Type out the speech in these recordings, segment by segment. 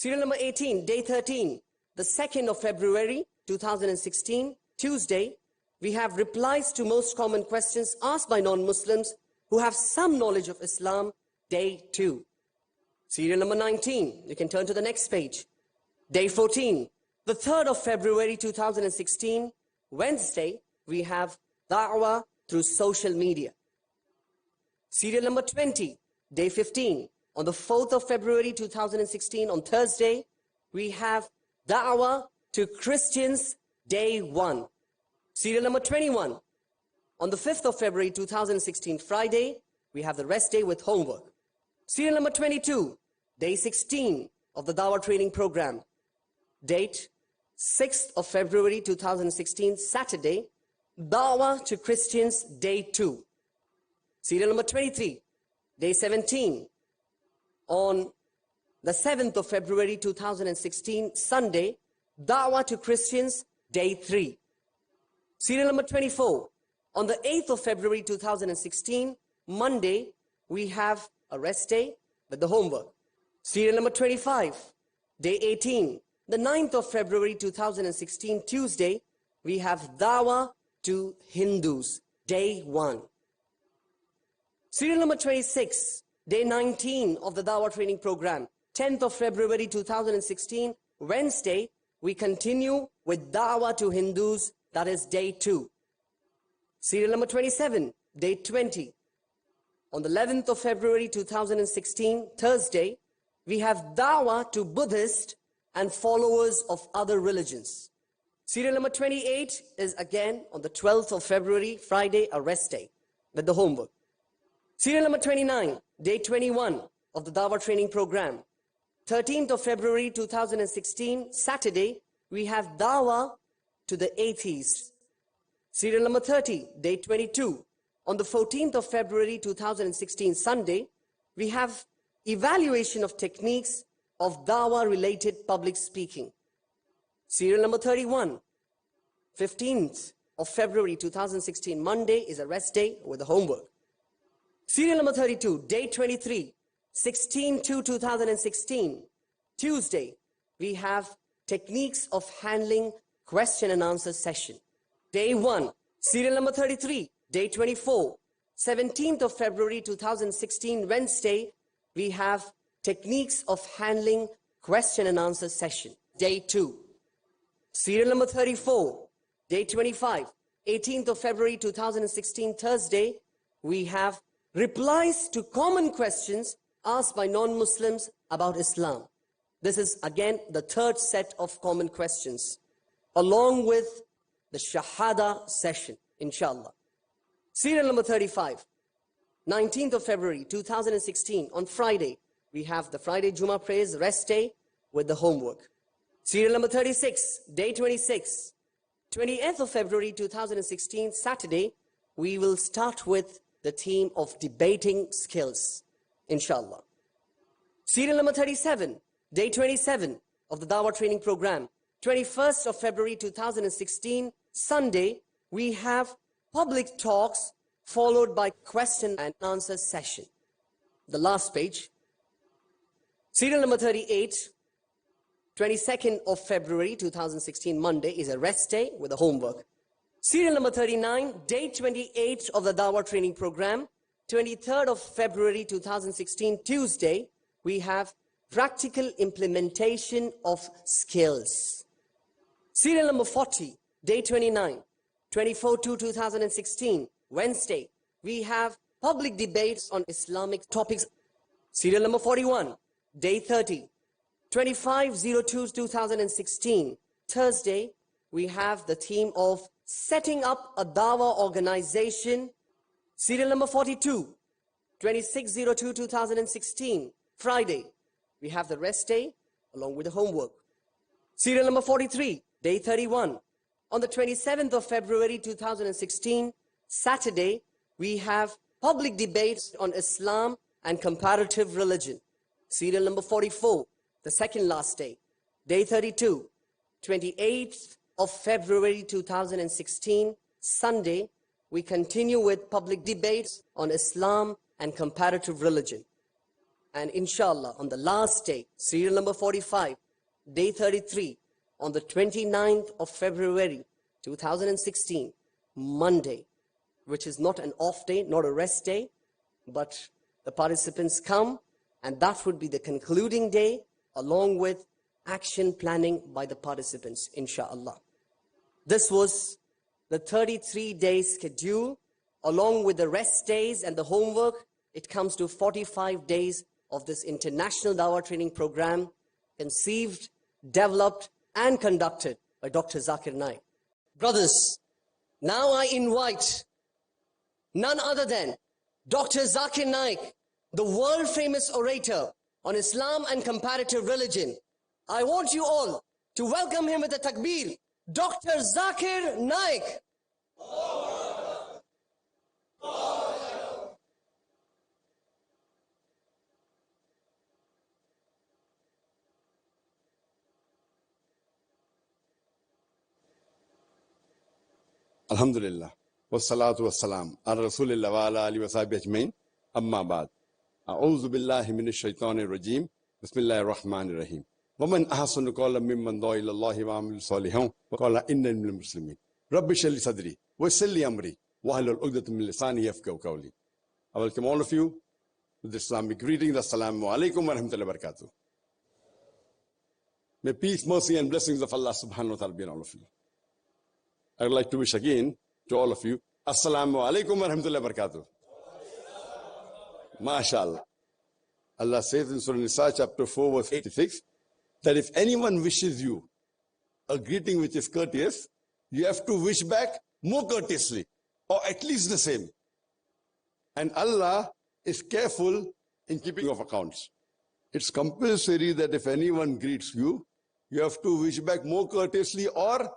Serial number 18, day 13, the 2nd of February 2016, Tuesday. We have replies to most common questions asked by non-Muslims who have some knowledge of Islam, day 2. Serial number 19, you can turn to the next page. Day 14, the 3rd of February 2016, Wednesday, we have Da'wah through social media. Serial number 20, day 15, on the 4th of February 2016, on Thursday, we have Da'wah to Christians, day 1. Serial number 21, on the 5th of February 2016, Friday, we have the rest day with homework. Serial number 22, day 16 of the Dawah training program. Date 6th of February 2016, Saturday, Dawah to Christians, day 2. Serial number 23, day 17, on the 7th of February 2016, Sunday, Dawah to Christians, day 3. Serial number 24, on the 8th of February 2016, Monday, we have a rest day with the homework. Serial number 25, day 18, the 9th of February 2016, Tuesday, we have Dawah to Hindus, day 1. Serial number 26, day 19 of the Dawah training program, 10th of February 2016, Wednesday, we continue with Dawah to Hindus, that is day 2. Serial number 27, day 20. On the 11th of February 2016, Thursday, we have Dawah to Buddhists and followers of other religions. Serial number 28 is again on the 12th of February, Friday, a rest day with the homework. Serial number 29, day 21 of the Dawah training program. 13th of February 2016, Saturday, we have Dawah to the atheists. Serial number 30, day 22. On the 14th of February 2016, Sunday, we have evaluation of techniques of Dawah-related public speaking. Serial number 31, 15th of February 2016, Monday, is a rest day with the homework. Serial number 32, day 23, 16/2/2016, Tuesday, we have techniques of handling question and answer session. Day 1, serial number 33, day 24, 17th of February 2016, Wednesday, we have techniques of handling question and answer session. Day 2, serial number 34, day 25, 18th of February 2016, Thursday, we have replies to common questions asked by non-Muslims about Islam. This is again the 3rd set of common questions, along with the Shahada session, inshallah. Serial number 35, 19th of February 2016, on Friday, we have the Friday Jummah prayers, rest day with the homework. Serial number 36, day 26, 20th of February 2016, Saturday, we will start with the theme of debating skills, inshallah. Serial number 37, day 27 of the Dawah training program, 21st of February 2016, Sunday, we have public talks followed by question and answer session. The last page. Serial number 38, 22nd of February 2016, Monday, is a rest day with the homework. Serial number 39, day 28 of the Dawah training program, 23rd of February 2016, Tuesday, we have practical implementation of skills. Serial number 40, day 29, 24/2/2016, Wednesday, we have public debates on Islamic topics. Serial number 41, day 30, 25/02/2016, Thursday, we have the theme of setting up a Dawah organization. Serial number 42, 26/02/2016, Friday, we have the rest day along with the homework. Serial number 43, day 31, on the 27th of February 2016, Saturday, we have public debates on Islam and comparative religion. Serial number 44, the second last day, day 32, 28th of February 2016, Sunday, we continue with public debates on Islam and comparative religion. And inshallah, on the last day, serial number 45, day 33, on the 29th of February 2016, Monday, which is not an off day, not a rest day, but the participants come, and that would be the concluding day, along with action planning by the participants, inshallah. This was the 33-day schedule. Along with the rest days and the homework, it comes to 45 days of this international Dawah training program, conceived, developed, and conducted by Dr. Zakir Naik. Brothers, now I invite none other than Dr. Zakir Naik, the world-famous orator on Islam and comparative religion. I want you all to welcome him with a takbir, Dr. Zakir Naik. Alhamdulillah, wassalatu wassalam, ala rasulillah wa ala alihi wa sahbihi ajmain, amma ba'd. A'udhu billahi minash shaitanir rajim, bismillahir rahmanir rahim. Wa man ahsanu qawlan mimman da'a ila Allahi wa amila salihan wa qala innani minal muslimin. Rabbi shrah li sadri wa yassir li amri wahlul 'uqdatam min lisani yafqahu qawli. I welcome all of you with the Islamic greetings. Assalamu alaikum wa rahmatullahi wa barakatuh. May peace, mercy and blessings of Allah subhanahu wa ta'ala be on all of you. I would like to wish again to all of you, Assalamu alaikum wa rahmatullahi wa barakatuh. MashaAllah. Allah says in Surah Nisa chapter 4 verse 86, that if anyone wishes you a greeting which is courteous, you have to wish back more courteously, or at least the same. And Allah is careful in keeping of accounts. It's compulsory that if anyone greets you, you have to wish back more courteously or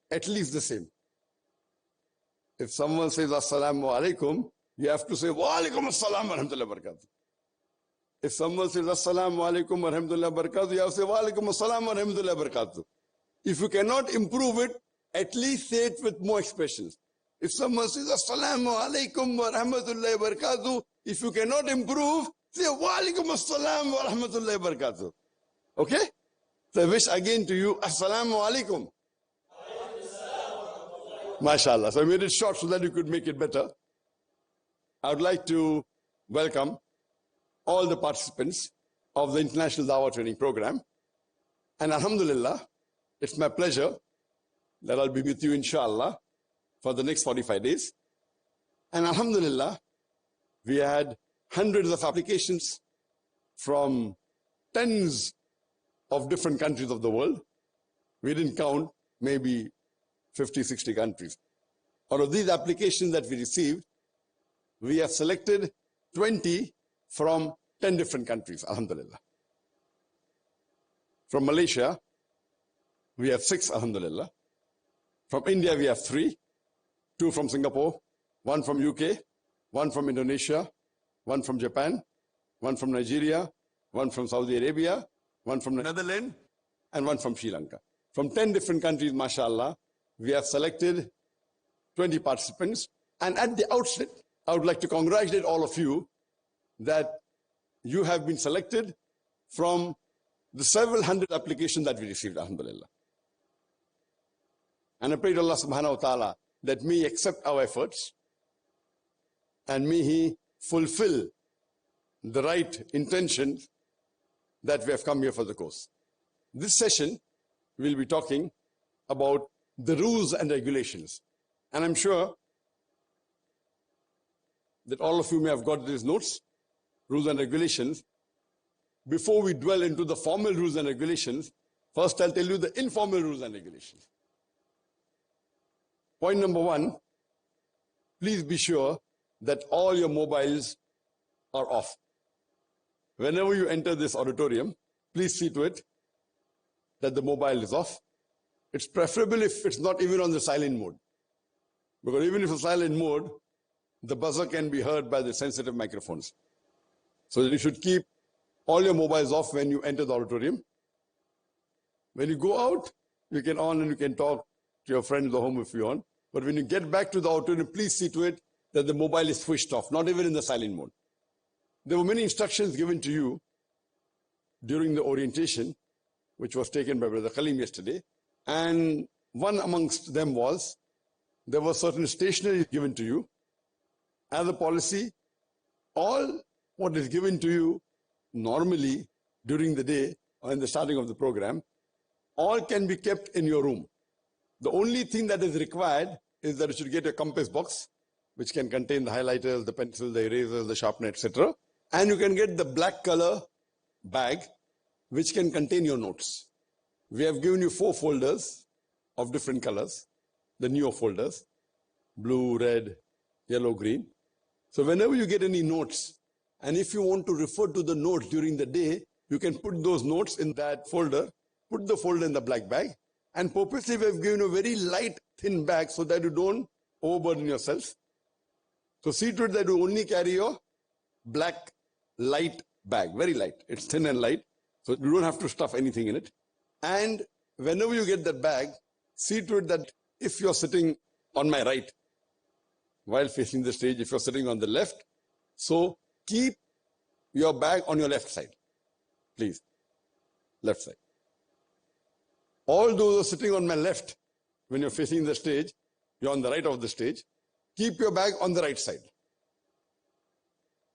at least the same. If someone says Assalamu alaikum, you have to say Wa alaikum assalam wa rahmatullahi wa barakatuh. If someone says Assalamu alaikum wa rahmatullahi wa barakatuh, you have to say Wa alaikum assalam wa rahmatullahi wa barakatuh. If you cannot improve it, at least say it with more expressions. If someone says Assalamu alaikum wa rahmatullahi wa barakatuh, if you cannot improve, say Wa alaikum assalam wa rahmatullahi wa barakatuh. Okay? So I wish again to you Assalamu alaikum. MashaAllah. So I made it short so that you could make it better. I would like to welcome all the participants of the International Dawah Training Program. And Alhamdulillah, it's my pleasure that I'll be with you, inshallah, for the next 45 days. And Alhamdulillah, we had hundreds of applications from tens of different countries of the world. We didn't count, maybe 50, 60 countries. Out of these applications that we received, we have selected 20 from 10 different countries, alhamdulillah. From Malaysia, we have 6, alhamdulillah. From India, we have 3, 2 from Singapore, 1 from UK, 1 from Indonesia, 1 from Japan, 1 from Nigeria, 1 from Saudi Arabia, 1 from the Netherlands, and 1 from Sri Lanka. From 10 different countries, mashallah, we have selected 20 participants. And at the outset, I would like to congratulate all of you that you have been selected from the several hundred applications that we received, alhamdulillah. And I pray to Allah subhanahu wa ta'ala that may He accept our efforts and may He fulfill the right intentions that we have come here for the course. This session, we'll be talking about the rules and regulations. And I'm sure that all of you may have got these notes, rules and regulations. Before we dwell into the formal rules and regulations, first I'll tell you the informal rules and regulations. Point number 1, please be sure that all your mobiles are off. Whenever you enter this auditorium, please see to it that the mobile is off. It's preferable if it's not even on the silent mode. Because even if it's silent mode, the buzzer can be heard by the sensitive microphones. So you should keep all your mobiles off when you enter the auditorium. When you go out, you can on and you can talk to your friends at home if you want. But when you get back to the auditorium, please see to it that the mobile is switched off, not even in the silent mode. There were many instructions given to you during the orientation, which was taken by Brother Khalim yesterday. And one amongst them was, there was certain stationery given to you. As a policy, all what is given to you normally during the day or in the starting of the program, all can be kept in your room. The only thing that is required is that you should get a compass box, which can contain the highlighters, the pencils, the erasers, the sharpener, etc. And you can get the black color bag, which can contain your notes. We have given you 4 folders of different colors, the newer folders, blue, red, yellow, green. So whenever you get any notes, and if you want to refer to the notes during the day, you can put those notes in that folder, put the folder in the black bag, and purposely we have given a very light, thin bag so that you don't overburden yourself. So see to it that you only carry your black, light bag, very light. It's thin and light, so you don't have to stuff anything in it. And whenever you get that bag, see to it that if you're sitting on my right, while facing the stage, if you're sitting on the left, so keep your bag on your left side, please, left side. All those who are sitting on my left, when you're facing the stage, you're on the right of the stage, keep your bag on the right side.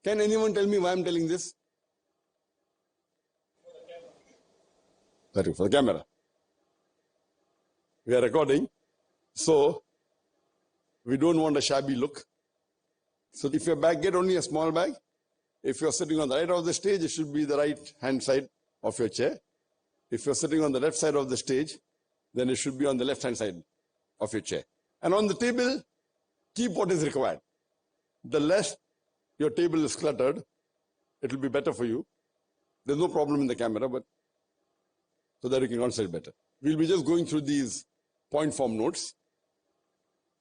Can anyone tell me why I'm telling this? For the camera. We are recording, so we don't want a shabby look. So if your bag, get only a small bag. If you're sitting on the right of the stage, it should be the right hand side of your chair. If you're sitting on the left side of the stage, then it should be on the left hand side of your chair. And on the table, keep what is required. The less your table is cluttered, it will be better for you. There's no problem in the camera, but so that you can concentrate better. We'll be just going through these point form notes,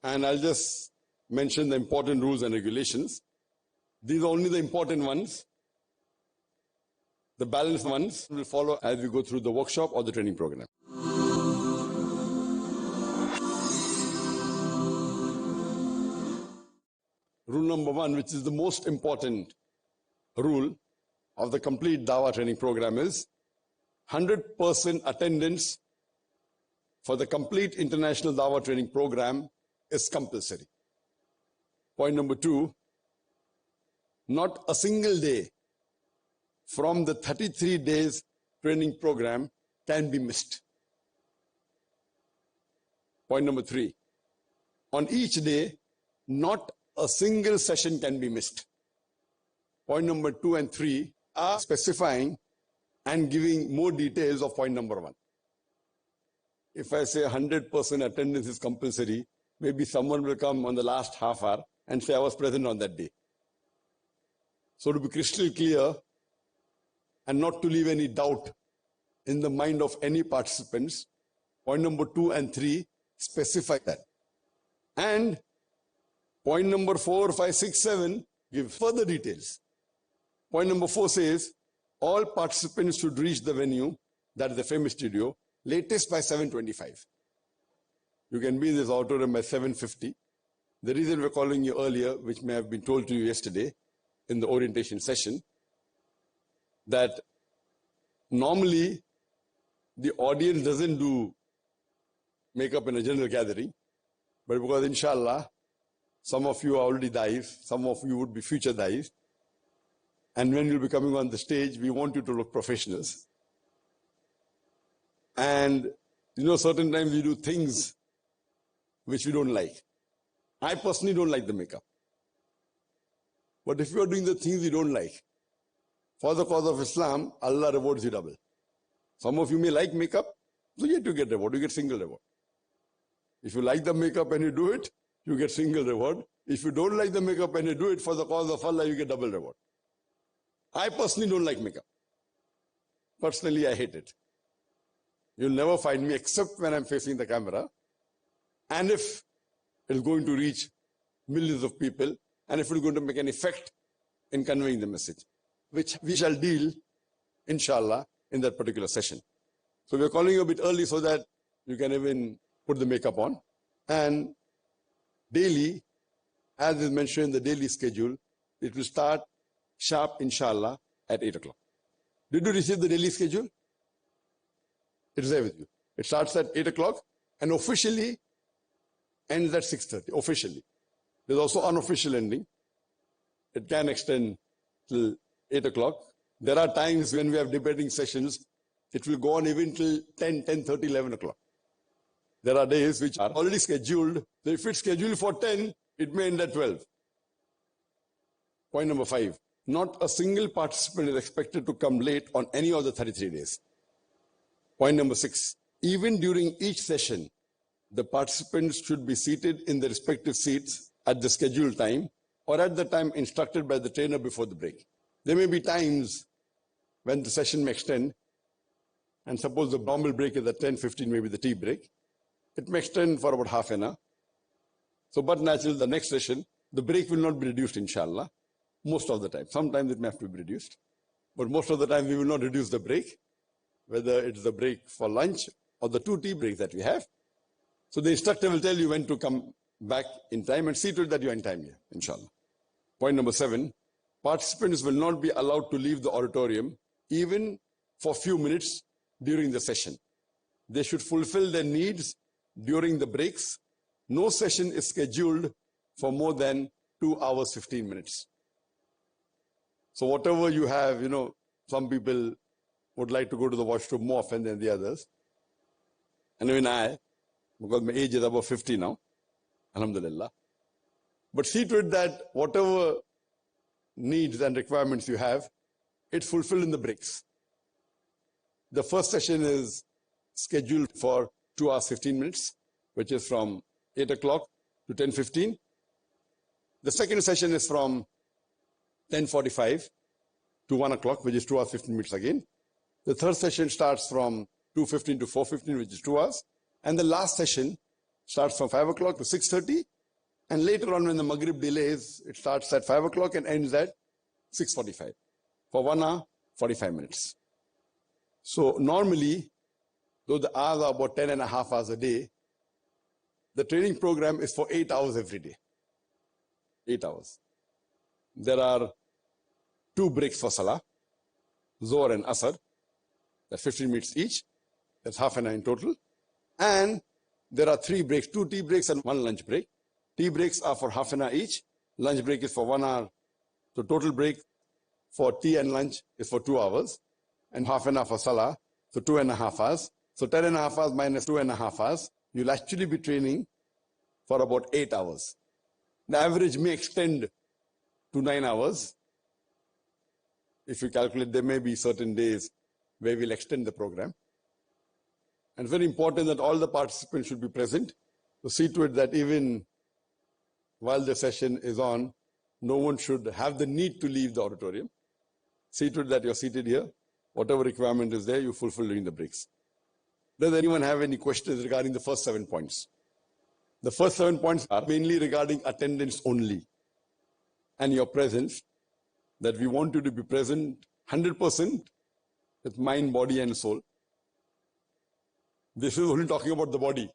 and I'll just mention the important rules and regulations. These are only the important ones. The balanced ones will follow as we go through the workshop or the training program. Rule number 1, which is the most important rule of the complete Dawah training program, is 100% attendance for the complete international Dawah training program is compulsory. Point number 2, not a single day from the 33 days training program can be missed. Point number 3, on each day, not a single session can be missed. Point number 2 and 3 are specifying and giving more details of point number 1. If I say 100% attendance is compulsory, maybe someone will come on the last half hour and say I was present on that day. So to be crystal clear and not to leave any doubt in the mind of any participants, point number 2 and 3 specify that. And point number 4, 5, 6, 7 give further details. Point number 4 says all participants should reach the venue, that is the famous studio, latest by 7:25. You can be in this auditorium by 7:50. The reason we're calling you earlier, which may have been told to you yesterday in the orientation session, that normally the audience doesn't do makeup in a general gathering, but because inshallah, some of you are already dais, some of you would be future dais, and when you'll be coming on the stage, we want you to look professionals. And you know, certain times we do things which we don't like. I personally don't like the makeup. But if you are doing the things you don't like, for the cause of Islam, Allah rewards you double. Some of you may like makeup, so yet you get reward, you get single reward. If you like the makeup and you do it, you get single reward. If you don't like the makeup and you do it for the cause of Allah, you get double reward. I personally don't like makeup. Personally, I hate it. You'll never find me except when I'm facing the camera. And if it's going to reach millions of people, and if it's going to make an effect in conveying the message, which we shall deal, inshallah, in that particular session. So we're calling you a bit early so that you can even put the makeup on. And daily, as is mentioned in the daily schedule, it will start sharp, inshallah, at 8 o'clock. Did you receive the daily schedule? It's there with you. It starts at 8 o'clock and officially ends at 6:30. Officially. There's also unofficial ending. It can extend till 8 o'clock. There are times when we have debating sessions, it will go on even till 10, 10:30, 11 o'clock. There are days which are already scheduled. So if it's scheduled for 10, it may end at 12. Point number 5. Not a single participant is expected to come late on any of the 33 days. Point number 6. Even during each session, the participants should be seated in their respective seats at the scheduled time or at the time instructed by the trainer before the break. There may be times when the session may extend, and suppose the normal break is at 10:15, maybe the tea break. It may extend for about half an hour. So, but naturally, the next session, the break will not be reduced, inshallah, most of the time. Sometimes it may have to be reduced, but most of the time we will not reduce the break, whether it's the break for lunch or the 2 tea breaks that we have. So the instructor will tell you when to come back in time and see to it that you're in time here, inshallah. Point number 7, participants will not be allowed to leave the auditorium even for a few minutes during the session. They should fulfill their needs during the breaks. No session is scheduled for more than 2 hours, 15 minutes. So whatever you have, some people would like to go to the washroom more often than the others. And even I, because my age is above 50 now, alhamdulillah. But see to it that whatever needs and requirements you have, it's fulfilled in the breaks. The first session is scheduled for 2 hours, 15 minutes, which is from 8 o'clock to 10:15. The second session is from 10:45 to 1 o'clock, which is 2 hours, 15 minutes again. The third session starts from 2:15 to 4:15, which is 2 hours. And the last session starts from 5 o'clock to 6:30. And later on, when the Maghrib delays, it starts at 5 o'clock and ends at 6:45 for 1 hour, 45 minutes. So normally, though the hours are about 10.5 hours a day, the training program is for 8 hours every day. 8 hours. There are 2 breaks for Salah, Zohar and Asr. That's 15 minutes each. That's half an hour in total. And there are 3 breaks, 2 tea breaks and 1 lunch break. Tea breaks are for half an hour each. Lunch break is for 1 hour. So total break for tea and lunch is for 2 hours. And half an hour for Salah, so 2.5 hours. So 10.5 hours minus 2.5 hours, you'll actually be training for about 8 hours. The average may extend to 9 hours. If you calculate, there may be certain days where we'll extend the program. And it's very important that all the participants should be present. So see to it that even while the session is on, no one should have the need to leave the auditorium. See to it that you're seated here. Whatever requirement is there, you fulfill during the breaks. Does anyone have any questions regarding the first 7 points? The first 7 points are mainly regarding attendance only and your presence, that we want you to be present 100% with mind, body and soul. This is only talking about the body.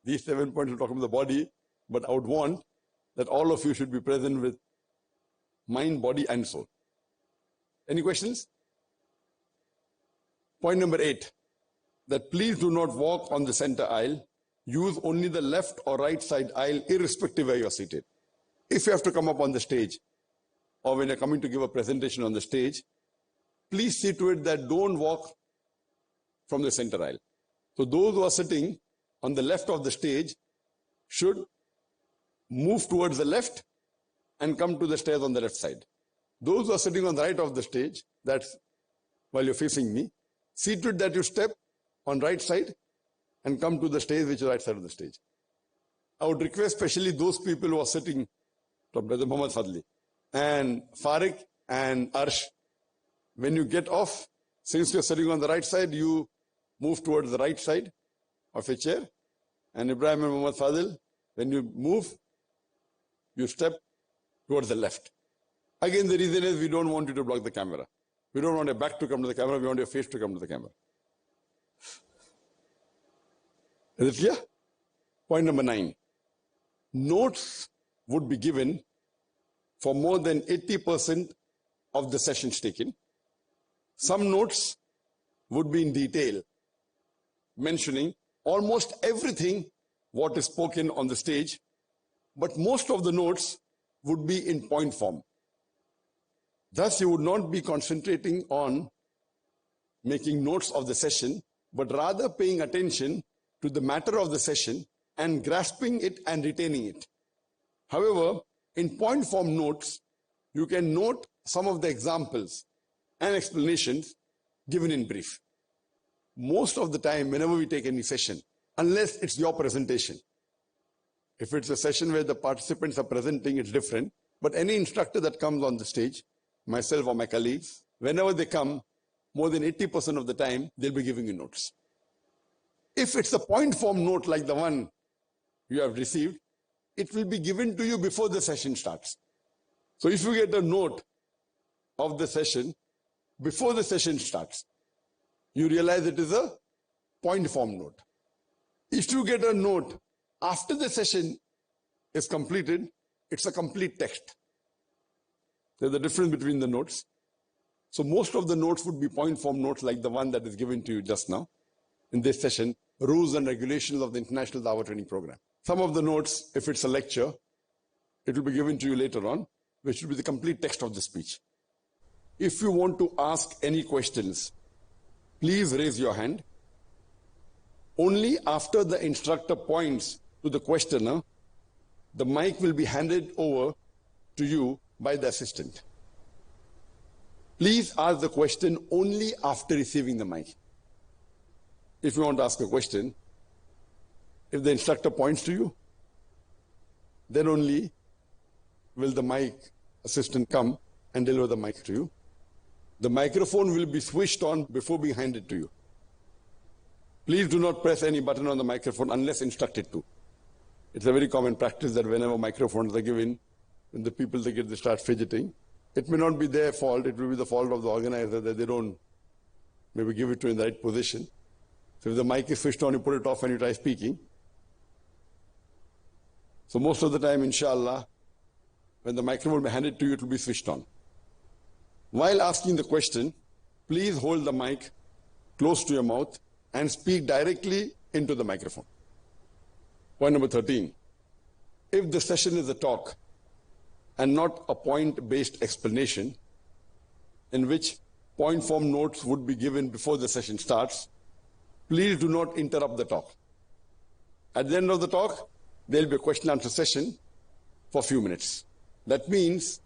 These 7 points are talking about the body, but I would want that all of you should be present with mind, body and soul. Any questions? Point number 8, that please do not walk on the center aisle. Use only the left or right side aisle, irrespective where you are seated. If you have to come up on the stage, or when you're coming to give a presentation on the stage, please see to it that don't walk from the center aisle. So those who are sitting on the left of the stage should move towards the left and come to the stairs on the left side. Those who are sitting on the right of the stage, that's while you're facing me, see to it that you step on right side and come to the stage which is right side of the stage. I would request especially those people who are sitting, from Brother Muhammad Fadli and Farik and Arsh, when you get off, since you're sitting on the right side, you move towards the right side of your chair. And Ibrahim and Muhammad Fadil, when you move, you step towards the left. Again, the reason is we don't want you to block the camera. We don't want your back to come to the camera, we want your face to come to the camera. Is it clear? Point number 9. Notes would be given for more than 80% of the sessions taken. Some notes would be in detail, mentioning almost everything what is spoken on the stage, but most of the notes would be in point form. Thus, you would not be concentrating on making notes of the session, but rather paying attention to the matter of the session and grasping it and retaining it. However, in point form notes, you can note some of the examples and explanations given in brief. Most of the time, whenever we take any session, unless it's your presentation, if it's a session where the participants are presenting, it's different. But any instructor that comes on the stage, myself or my colleagues, whenever they come, more than 80% of the time, they'll be giving you notes. If it's a point form note like the one you have received, it will be given to you before the session starts. So if you get a note of the session before the session starts, you realize it is a point form note. If you get a note after the session is completed, it's a complete text. There's a difference between the notes. So most of the notes would be point form notes like the one that is given to you just now in this session, Rules and Regulations of the International Dawah Training Program. Some of the notes, if it's a lecture, it will be given to you later on, which will be the complete text of the speech. If you want to ask any questions, please raise your hand. Only after the instructor points to the questioner, the mic will be handed over to you by the assistant. Please ask the question only after receiving the mic. If you want to ask a question, if the instructor points to you, then only will the mic assistant come and deliver the mic to you. The microphone will be switched on before being handed to you. Please do not press any button on the microphone unless instructed to. It's a very common practice that whenever microphones are given, when the people they start fidgeting, it may not be their fault, it will be the fault of the organizer that they don't maybe give it to you in the right position. So if the mic is switched on, you put it off and you try speaking. So most of the time, inshallah, when the microphone will be handed to you, it will be switched on. While asking the question, please hold the mic close to your mouth and speak directly into the microphone. Point number 13. If the session is a talk and not a point-based explanation, in which point form notes would be given before the session starts, please do not interrupt the talk. At the end of the talk, there will be a question and answer session for a few minutes. That means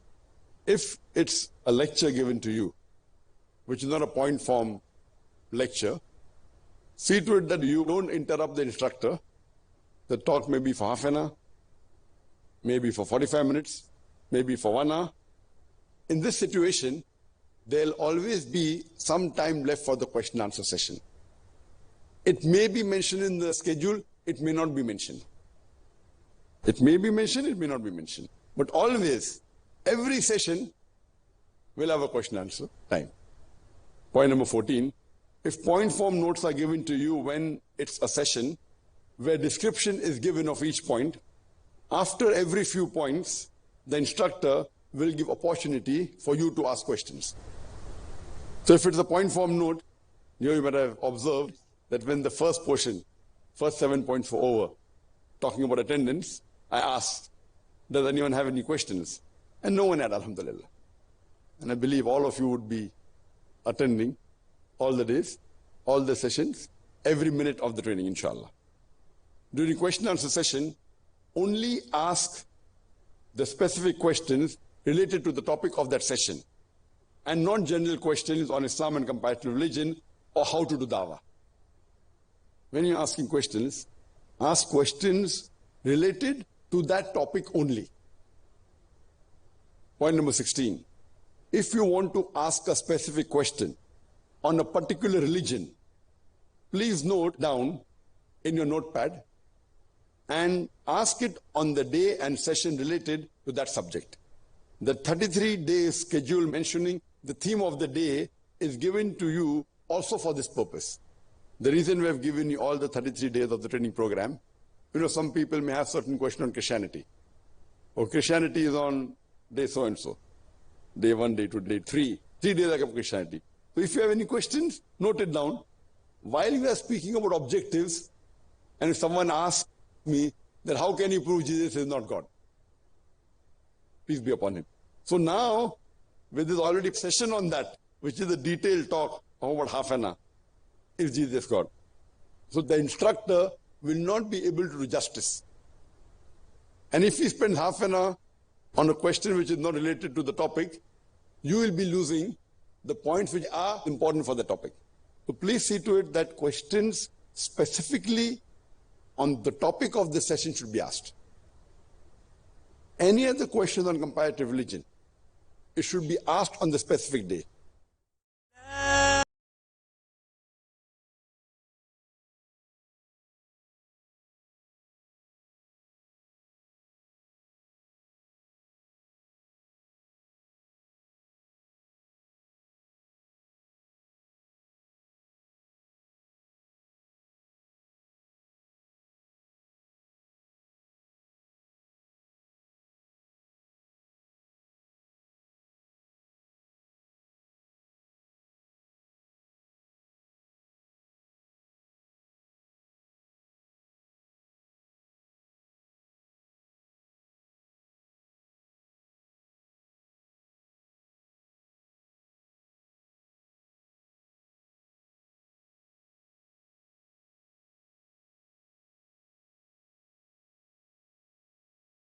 if it's a lecture given to you, which is not a point form lecture, see to it that you don't interrupt the instructor. The talk may be for half an hour, maybe for 45 minutes, maybe for 1 hour. In this situation, there'll always be some time left for the question answer session. It may be mentioned in the schedule, it may not be mentioned. It may be mentioned, it may not be mentioned. But always, every session will have a question answer time. Point number 14. If point form notes are given to you when it's a session where description is given of each point, after every few points, the instructor will give opportunity for you to ask questions. So if it's a point form note, you might have observed that when the first portion, first 7 points were over, talking about attendance, I asked, does anyone have any questions? And no one had, alhamdulillah. And I believe all of you would be attending all the days, all the sessions, every minute of the training, inshallah. During question answer session, only ask the specific questions related to the topic of that session, and not general questions on Islam and comparative religion or how to do dawah. When you're asking questions, ask questions related to that topic only. Point number 16. If you want to ask a specific question on a particular religion, please note down in your notepad and ask it on the day and session related to that subject. The 33-day schedule mentioning the theme of the day is given to you also for this purpose. The reason we have given you all the 33 days of the training program, some people may have certain question on Christianity. Or Christianity is on day so and so. Day 1, day 2, day 3. 3 days of Christianity. So if you have any questions, note it down. While we are speaking about objectives, and if someone asks me that how can you prove Jesus is not God? Peace be upon him. So now, with this already session on that, which is a detailed talk of about half an hour, is Jesus God? So the instructor will not be able to do justice. And if we spend half an hour on a question which is not related to the topic, you will be losing the points which are important for the topic. So please see to it that questions specifically on the topic of the session should be asked. Any other questions on comparative religion, it should be asked on the specific day.